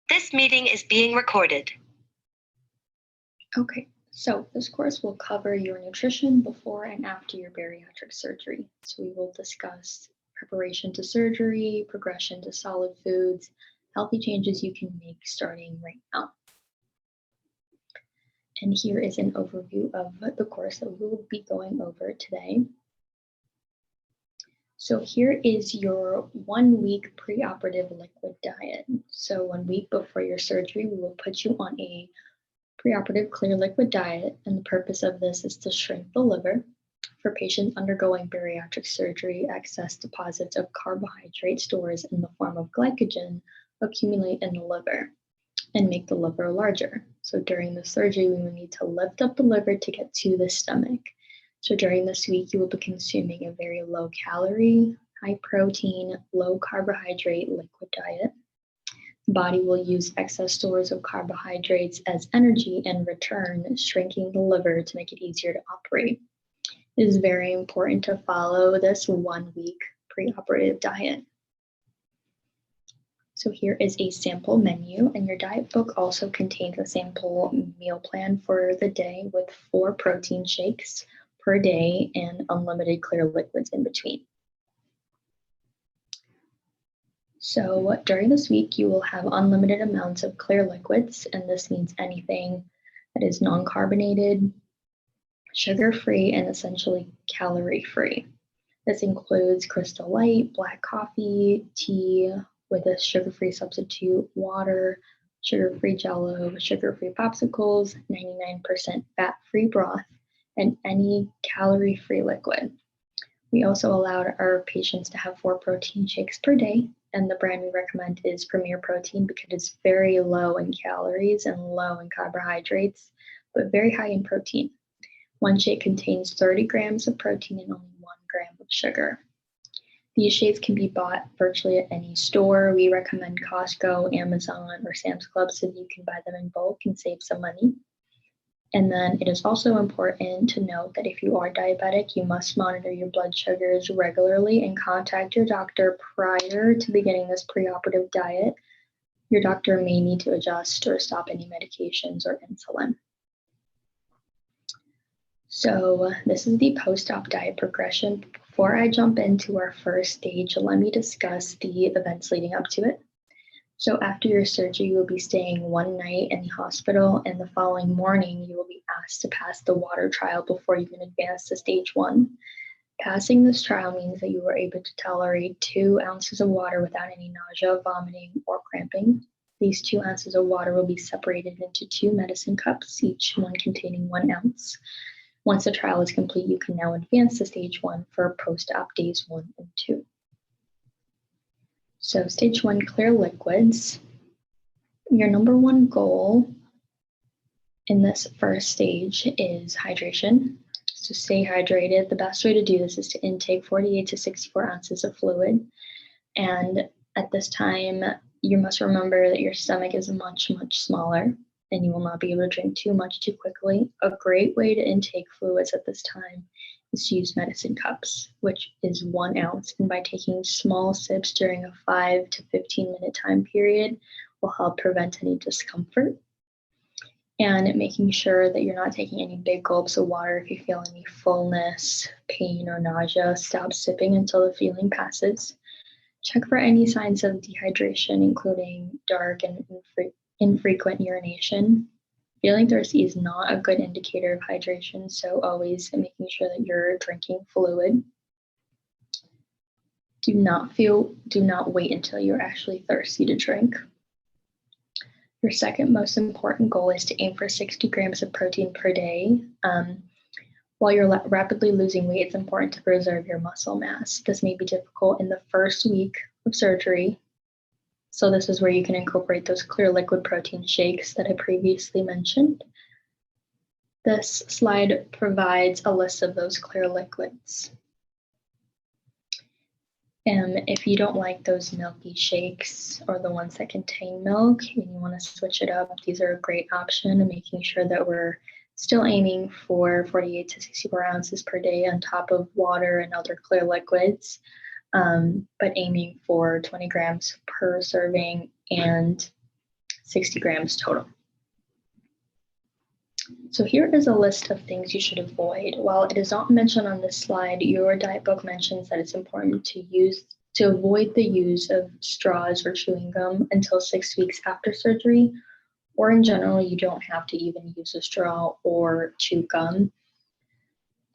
This meeting is being recorded. Okay, so this course will cover your nutrition before and after your bariatric surgery. So we will discuss preparation to surgery, progression to solid foods, healthy changes you can make starting right now. And here is an overview of the course that we will be going over today. So here is your 1 week preoperative liquid diet. So 1 week before your surgery, we will put you on a preoperative clear liquid diet, and the purpose of this is to shrink the liver. For patients undergoing bariatric surgery, excess deposits of carbohydrate stores in the form of glycogen accumulate in the liver and make the liver larger. So during the surgery, we will need to lift up the liver to get to the stomach. So during this week, you will be consuming a very low calorie, high protein, low carbohydrate liquid diet. The body will use excess stores of carbohydrates as energy in return, shrinking the liver to make it easier to operate. It is very important to follow this 1 week preoperative diet. So here is a sample menu, and your diet book also contains a sample meal plan for the day with 4 protein shakes per day and unlimited clear liquids in between. So during this week, you will have unlimited amounts of clear liquids, and this means anything that is non-carbonated, sugar-free, and essentially calorie-free. This includes Crystal Light, black coffee, tea with a sugar-free substitute, water, sugar-free Jell-O, sugar-free popsicles, 99% fat-free broth, and any calorie-free liquid. We also allowed our patients to have 4 protein shakes per day, and the brand we recommend is Premier Protein because it's very low in calories and low in carbohydrates, but very high in protein. 1 shake contains 30 grams of protein and only 1 gram of sugar. These shakes can be bought virtually at any store. We recommend Costco, Amazon, or Sam's Club so that you can buy them in bulk and save some money. And then it is also important to note that if you are diabetic, you must monitor your blood sugars regularly and contact your doctor prior to beginning this preoperative diet. Your doctor may need to adjust or stop any medications or insulin. So this is the post-op diet progression. Before I jump into our first stage, let me discuss the events leading up to it. So after your surgery, you will be staying 1 night in the hospital, and the following morning, you will be asked to pass the water trial before you can advance to stage 1. Passing this trial means that you are able to tolerate 2 ounces of water without any nausea, vomiting, or cramping. These 2 ounces of water will be separated into 2 medicine cups, each one containing 1 ounce. Once the trial is complete, you can now advance to stage 1 for post-op days 1 and 2. So stage 1, clear liquids. Your number 1 goal in this first stage is hydration. So stay hydrated. The best way to do this is to intake 48 to 64 ounces of fluid. And at this time, you must remember that your stomach is much, much smaller, and you will not be able to drink too much too quickly. A great way to intake fluids at this time is to use medicine cups, which is 1 ounce. And by taking small sips during a 5 to 15 minute time period will help prevent any discomfort. And making sure that you're not taking any big gulps of water. If you feel any fullness, pain, or nausea, stop sipping until the feeling passes. Check for any signs of dehydration, including dark and infrequent urination. Feeling thirsty is not a good indicator of hydration, so always making sure that you're drinking fluid. Do not wait until you're actually thirsty to drink. Your second most important goal is to aim for 60 grams of protein per day. While you're rapidly losing weight, it's important to preserve your muscle mass. This may be difficult in the first week of surgery. So this is where you can incorporate those clear liquid protein shakes that I previously mentioned. This slide provides a list of those clear liquids. If you don't like those milky shakes or the ones that contain milk and you want to switch it up, these are a great option in making sure that we're still aiming for 48 to 64 ounces per day on top of water and other clear liquids, but aiming for 20 grams per serving and 60 grams total. So here is a list of things you should avoid. While it is not mentioned on this slide, your diet book mentions that it's important to avoid the use of straws or chewing gum until 6 weeks after surgery, or in general, you don't have to even use a straw or chew gum.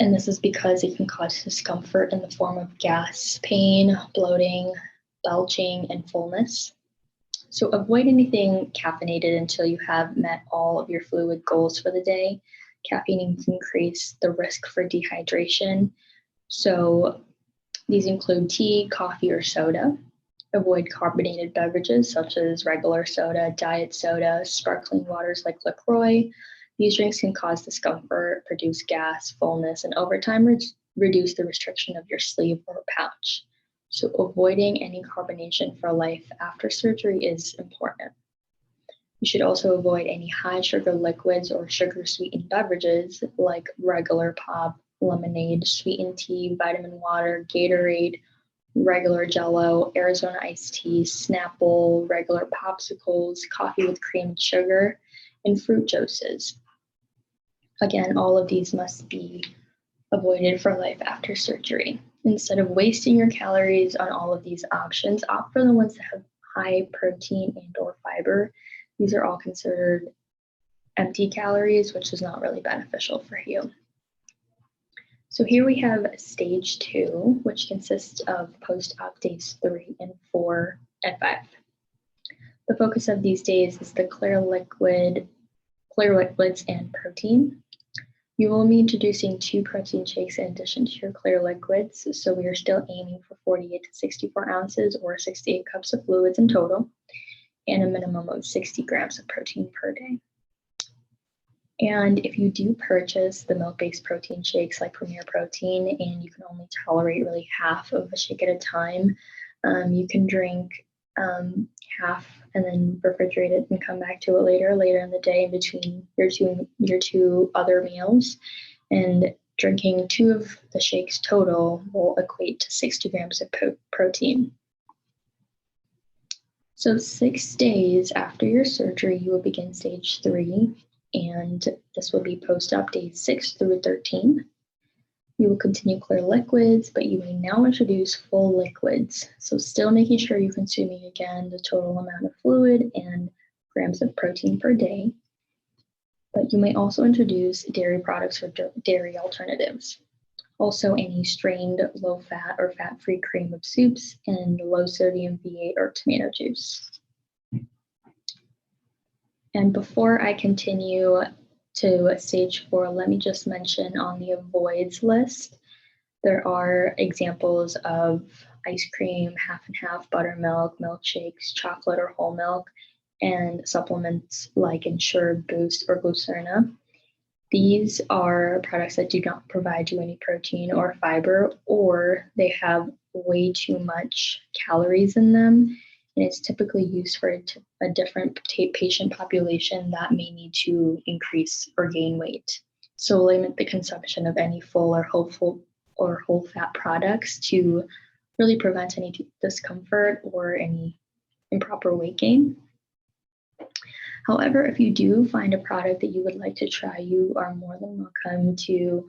And this is because it can cause discomfort in the form of gas, pain, bloating, belching, and fullness. So avoid anything caffeinated until you have met all of your fluid goals for the day. Caffeine can increase the risk for dehydration. So these include tea, coffee, or soda. Avoid carbonated beverages such as regular soda, diet soda, sparkling waters like LaCroix. These drinks can cause discomfort, produce gas, fullness, and over time reduce the restriction of your sleeve or pouch. So avoiding any carbonation for life after surgery is important. You should also avoid any high sugar liquids or sugar sweetened beverages like regular pop, lemonade, sweetened tea, vitamin water, Gatorade, regular Jello, Arizona iced tea, Snapple, regular popsicles, coffee with cream and sugar, and fruit juices. Again, all of these must be avoided for life after surgery. Instead of wasting your calories on all of these options, opt for the ones that have high protein and or fiber. These are all considered empty calories, which is not really beneficial for you. So here we have stage 2, which consists of post-op days 3 and 4 and 5. The focus of these days is the clear liquids and protein. You will be introducing 2 protein shakes in addition to your clear liquids. So we are still aiming for 48 to 64 ounces or 68 cups of fluids in total, and a minimum of 60 grams of protein per day. And if you do purchase the milk-based protein shakes like Premier Protein and you can only tolerate really half of a shake at a time, you can drink half and then refrigerate it and come back to it later in the day in between your two other meals. And drinking 2 of the shakes total will equate to 60 grams of protein. So 6 days after your surgery, you will begin stage 3, and this will be post-op days 6 through 13. You will continue clear liquids, but you may now introduce full liquids. So still making sure you're consuming again the total amount of fluid and grams of protein per day. But you may also introduce dairy products or dairy alternatives. Also any strained low-fat or fat-free cream of soups and low-sodium V8 or tomato juice. And before I continue to stage 4, let me just mention on the avoids list, there are examples of ice cream, half and half, buttermilk, milkshakes, chocolate or whole milk, and supplements like Ensure, Boost, or Glucerna. These are products that do not provide you any protein or fiber, or they have way too much calories in them. And it's typically used for a different patient population that may need to increase or gain weight. So limit the consumption of any full or whole fat products to really prevent any discomfort or any improper weight gain. However, if you do find a product that you would like to try, you are more than welcome to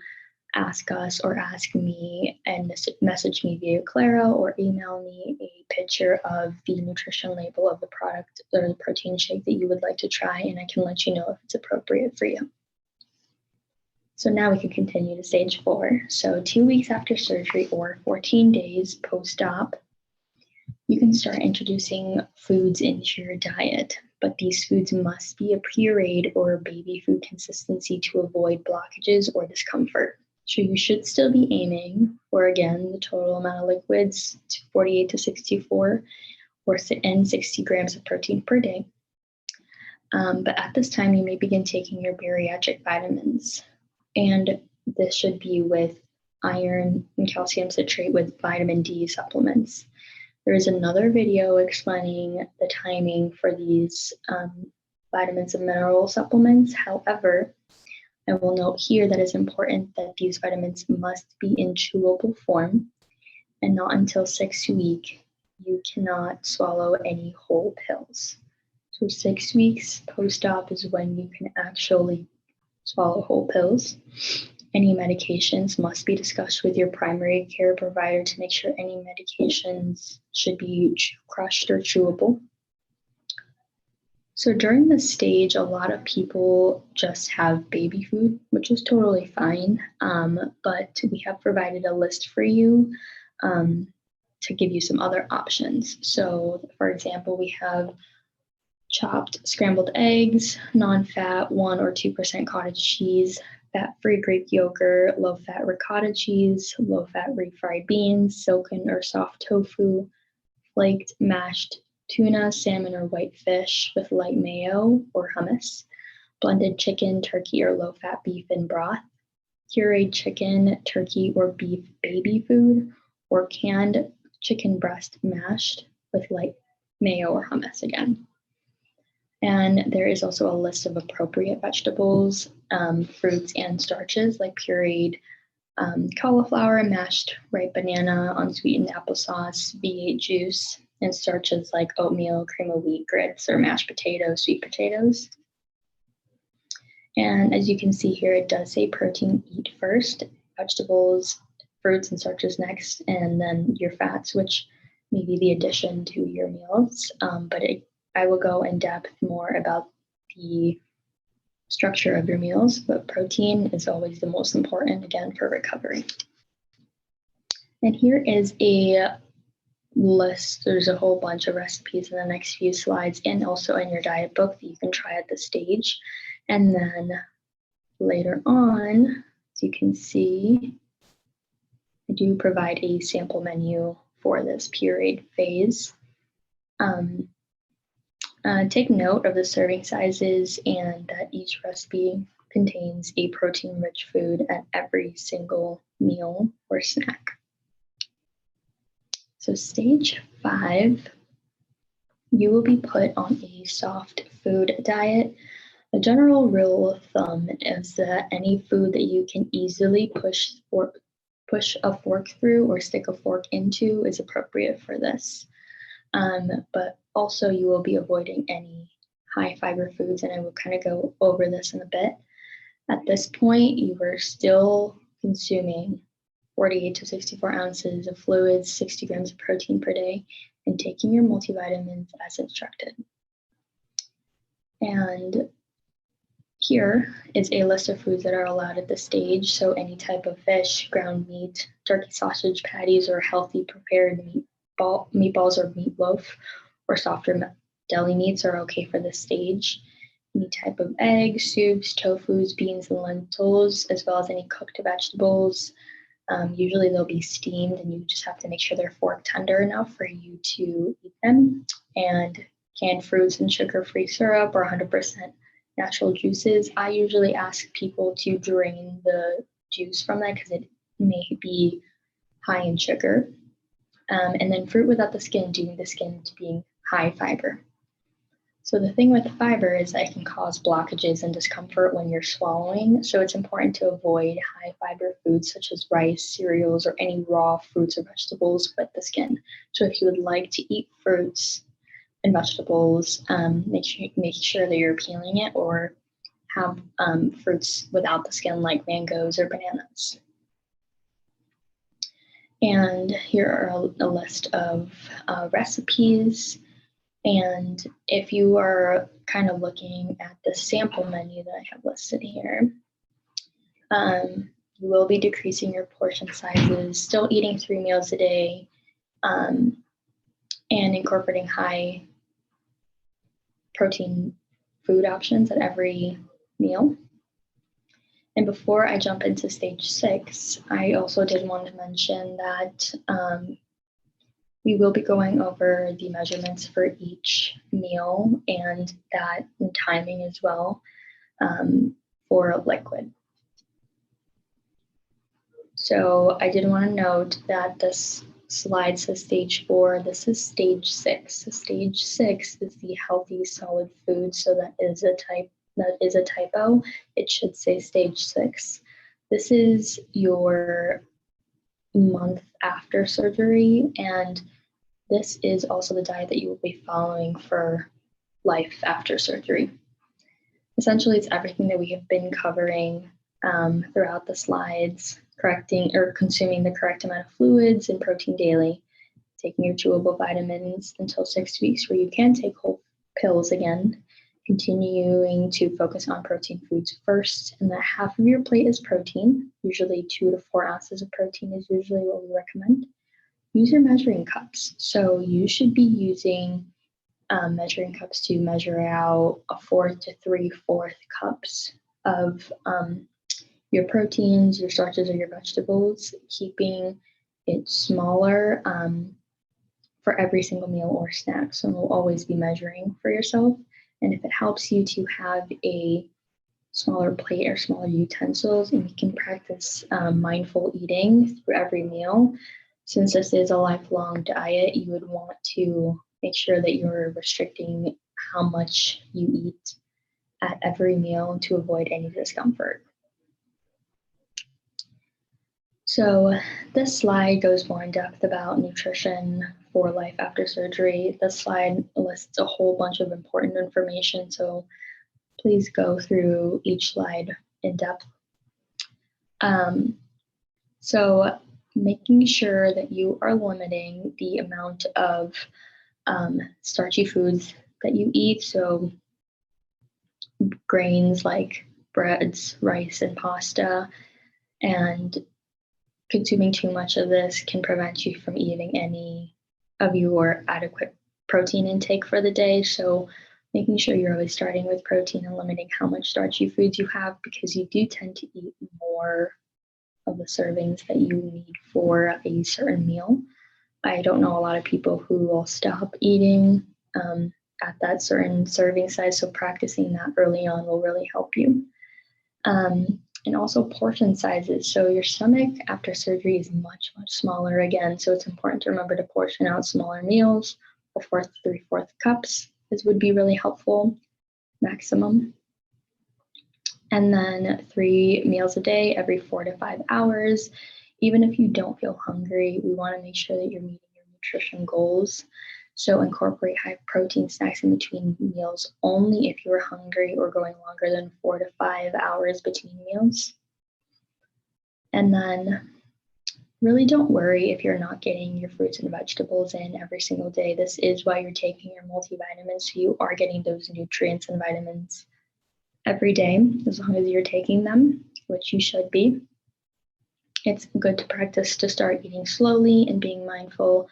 ask us or ask me and message me via Clara or email me a picture of the nutrition label of the product or the protein shake that you would like to try, and I can let you know if it's appropriate for you. So now we can continue to stage 4. So 2 weeks after surgery or 14 days post-op, you can start introducing foods into your diet, but these foods must be a pureed or baby food consistency to avoid blockages or discomfort. So you should still be aiming for, again, the total amount of liquids to 48 to 64 and 60 grams of protein per day. But at this time, you may begin taking your bariatric vitamins. And this should be with iron and calcium citrate with vitamin D supplements. There is another video explaining the timing for these vitamins and mineral supplements. However, I will note here that it's important that these vitamins must be in chewable form, and not until 6 weeks. You cannot swallow any whole pills. So 6 weeks post-op is when you can actually swallow whole pills. Any medications must be discussed with your primary care provider to make sure any medications should be crushed or chewable. So during this stage, a lot of people just have baby food, which is totally fine. But we have provided a list for you to give you some other options. So, for example, we have chopped scrambled eggs, non-fat 1 or 2% cottage cheese, fat-free Greek yogurt, low-fat ricotta cheese, low-fat refried beans, silken or soft tofu, flaked mashed tuna, salmon, or white fish with light mayo or hummus, blended chicken, turkey, or low-fat beef in broth, pureed chicken, turkey, or beef baby food, or canned chicken breast mashed with light mayo or hummus again. And there is also a list of appropriate vegetables, fruits, and starches like pureed cauliflower, mashed ripe banana, unsweetened applesauce, V8 juice, and starches like oatmeal, cream of wheat, grits, or mashed potatoes, sweet potatoes. And as you can see here, it does say protein eat first, vegetables, fruits, and starches next, and then your fats, which may be the addition to your meals. I will go in depth more about the structure of your meals, but protein is always the most important, again, for recovery. And here is a list. There's a whole bunch of recipes in the next few slides and also in your diet book that you can try at this stage. And then later on, as you can see, I do provide a sample menu for this pureed phase. Take note of the serving sizes and that each recipe contains a protein-rich food at every single meal or snack. So stage 5, you will be put on a soft food diet. The general rule of thumb is that any food that you can easily push a fork through or stick a fork into is appropriate for this. But also you will be avoiding any high fiber foods, and I will kind of go over this in a bit. At this point, you are still consuming 48 to 64 ounces of fluids, 60 grams of protein per day, and taking your multivitamins as instructed. And here is a list of foods that are allowed at this stage. So any type of fish, ground meat, turkey sausage patties, or healthy prepared meatballs or meatloaf, or softer deli meats are okay for this stage. Any type of eggs, soups, tofus, beans, and lentils, as well as any cooked vegetables. Usually they'll be steamed, and you just have to make sure they're fork tender enough for you to eat them. And canned fruits and sugar-free syrup or 100% natural juices. I usually ask people to drain the juice from that because it may be high in sugar. And then fruit without the skin, due to the skin being high fiber. So the thing with fiber is that it can cause blockages and discomfort when you're swallowing. So it's important to avoid high fiber foods such as rice, cereals, or any raw fruits or vegetables with the skin. So if you would like to eat fruits and vegetables, make sure that you're peeling it, or have fruits without the skin like mangoes or bananas. And here are a list of recipes. And if you are kind of looking at the sample menu that I have listed here, you will be decreasing your portion sizes, still eating 3 meals a day, and incorporating high protein food options at every meal. And before I jump into stage 6, I also did want to mention that we will be going over the measurements for each meal and that and timing as well for liquid. So I did want to note that this slide says stage 4. This is stage 6. So stage 6 is the healthy solid food. So that is a typo. It should say stage 6. This is your month after surgery, and this is also the diet that you will be following for life after surgery. Essentially, it's everything that we have been covering throughout the slides: correcting or consuming the correct amount of fluids and protein daily, taking your chewable vitamins until 6 weeks where you can take whole pills again, continuing to focus on protein foods first, and that half of your plate is protein. Usually 2 to 4 ounces of protein is usually what we recommend. Use your measuring cups. So you should be using measuring cups to measure out a 4 to 3/4 cups of your proteins, your starches, or your vegetables, keeping it smaller for every single meal or snack. So you'll always be measuring for yourself. And if it helps you to have a smaller plate or smaller utensils, and you can practice mindful eating through every meal, since this is a lifelong diet, you would want to make sure that you're restricting how much you eat at every meal to avoid any discomfort. So this slide goes more in depth about nutrition for life after surgery. This slide lists a whole bunch of important information, so please go through each slide in depth. So making sure that you are limiting the amount of starchy foods that you eat, so grains like breads, rice, and pasta, and consuming too much of this can prevent you from eating any of your adequate protein intake for the day. So making sure you're always starting with protein and limiting how much starchy foods you have, because you do tend to eat more of the servings that you need for a certain meal. I don't know a lot of people who will stop eating at that certain serving size, so practicing that early on will really help you. And also portion sizes. So your stomach after surgery is much, much smaller again, so it's important to remember to portion out smaller meals. A 4 to 3/4 cups would be really helpful, maximum. And then 3 meals a day every 4 to 5 hours. Even if you don't feel hungry, we want to make sure that you're meeting your nutrition goals. So incorporate high protein snacks in between meals only if you're hungry or going longer than 4 to 5 hours between meals. And then really don't worry if you're not getting your fruits and vegetables in every single day. This is why you're taking your multivitamins, so you are getting those nutrients and vitamins every day, as long as you're taking them, which you should be. It's good to practice to start eating slowly and being mindful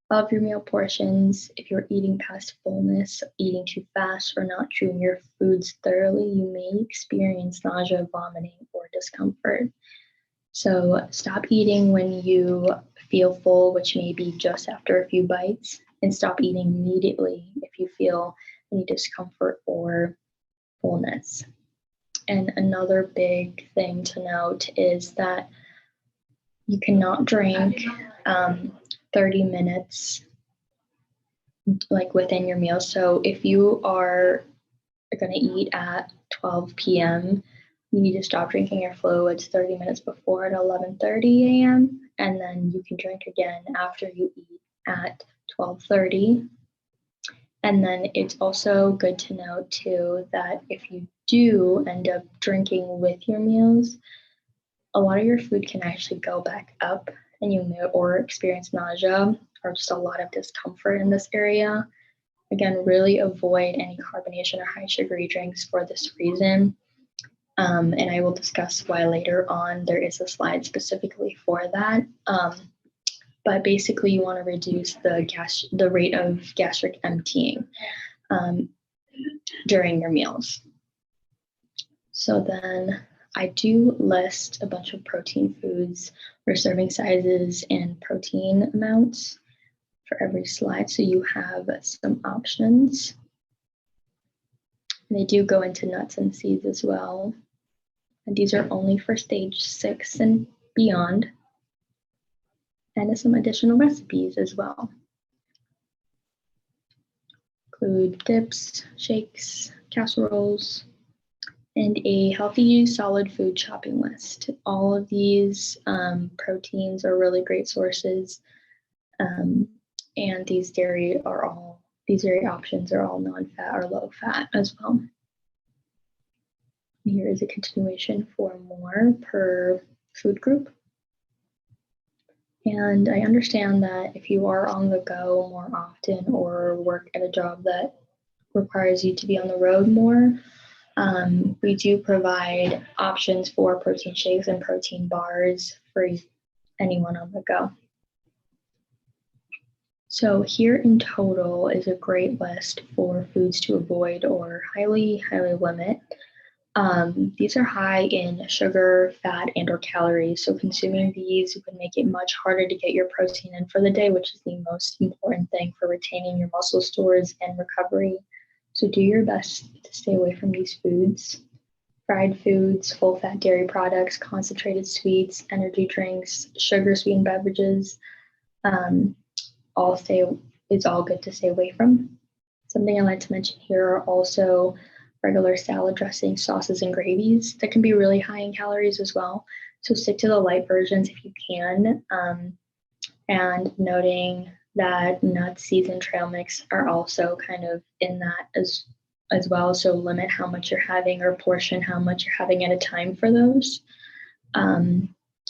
of your meal portions. If you're eating past fullness, eating too fast, or not chewing your foods thoroughly, you may experience nausea, vomiting, or discomfort. So stop eating when you feel full, which may be just after a few bites, and stop eating immediately if you feel any discomfort or fullness. And another big thing to note is that you cannot drink 30 minutes like within your meal. So if you are going to eat at 12 p.m., you need to stop drinking your fluids 30 minutes before at 11:30 a.m. And then you can drink again after you eat at 12:30. And then it's also good to know too that if you do end up drinking with your meals, a lot of your food can actually go back up, and you may or experience nausea or just a lot of discomfort in this area. Again, really avoid any carbonation or high sugary drinks for this reason. And I will discuss why later on. There is a slide specifically for that. But basically, you want to reduce the rate of gastric emptying during your meals. So then I do list a bunch of protein foods for serving sizes and protein amounts for every slide, so you have some options. And they do go into nuts and seeds as well. And these are only for stage 6 and beyond. And some additional recipes as well. Include dips, shakes, casseroles, and a healthy solid food shopping list. All of these proteins are really great sources, and these these very options are all non-fat or low fat as well. Here is a continuation for more per food group. And I understand that if you are on the go more often or work at a job that requires you to be on the road more, we do provide options for protein shakes and protein bars for anyone on the go. So here in total is a great list for foods to avoid or highly limit. These are high in sugar, fat, and or calories. So consuming these would make it much harder to get your protein in for the day, which is the most important thing for retaining your muscle stores and recovery. So do your best to stay away from these foods. Fried foods, full fat dairy products, concentrated sweets, energy drinks, sugar sweetened beverages, it's all good to stay away from. Something I like to mention here are also regular salad dressings, sauces, and gravies that can be really high in calories as well. So stick to the light versions if you can. And noting that nuts, seeds, and trail mix are also kind of in that as well. So limit how much you're having or portion how much you're having at a time for those.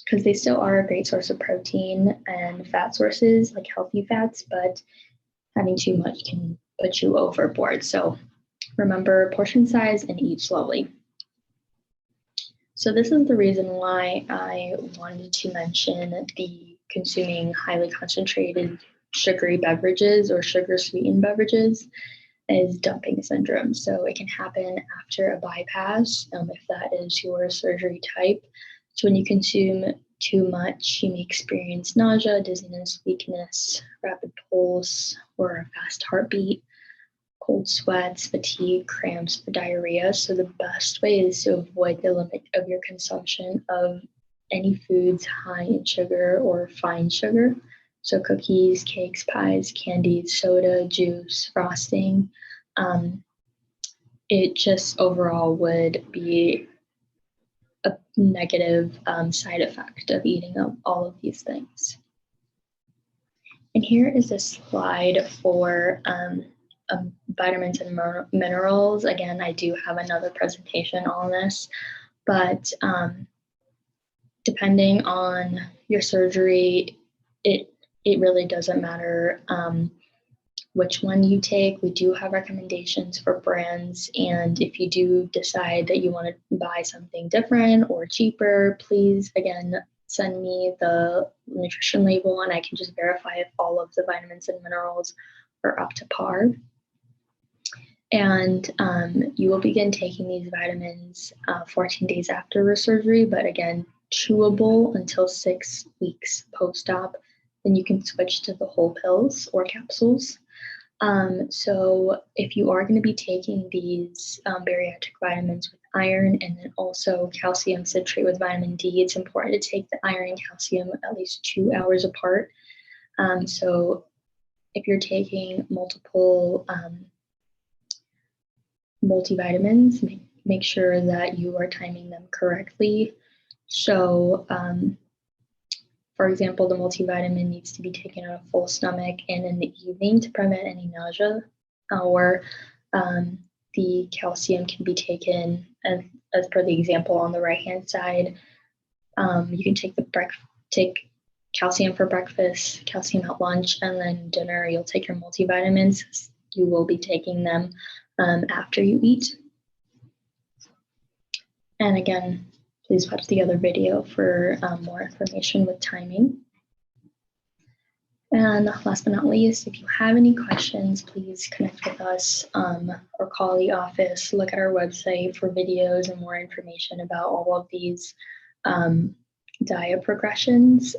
Because they still are a great source of protein and fat sources, like healthy fats, but having too much can put you overboard. So remember portion size and eat slowly. So this is the reason why I wanted to mention the consuming highly concentrated sugary beverages or sugar sweetened beverages is dumping syndrome. So it can happen after a bypass if that is your surgery type. So when you consume too much, you may experience nausea, dizziness, weakness, rapid pulse, or a fast heartbeat, cold sweats, fatigue, cramps, or diarrhea. So the best way is to avoid the limit of your consumption of any foods high in sugar or fine sugar. So cookies, cakes, pies, candies, soda, juice, frosting. It just overall would be a negative side effect of eating all of these things. And here is a slide for vitamins and minerals. Again, I do have another presentation on this, but depending on your surgery, it really doesn't matter which one you take. We do have recommendations for brands, and if you do decide that you want to buy something different or cheaper, please again send me the nutrition label and I can just verify if all of the vitamins and minerals are up to par. And you will begin taking these vitamins 14 days after your surgery, but again, chewable until 6 weeks post-op. Then you can switch to the whole pills or capsules. So if you are going to be taking these bariatric vitamins with iron and then also calcium citrate with vitamin D, it's important to take the iron and calcium at least 2 hours apart. So if you're taking multiple multivitamins, make sure that you are timing them correctly. So for example, the multivitamin needs to be taken on a full stomach and in the evening to prevent any nausea, or the calcium can be taken as per the example on the right-hand side. You can take calcium for breakfast, calcium at lunch, and then dinner you'll take your multivitamins. You will be taking them after you eat. And again, please watch the other video for more information with timing. And last but not least, if you have any questions, please connect with us or call the office. Look at our website for videos and more information about all of these diet progressions.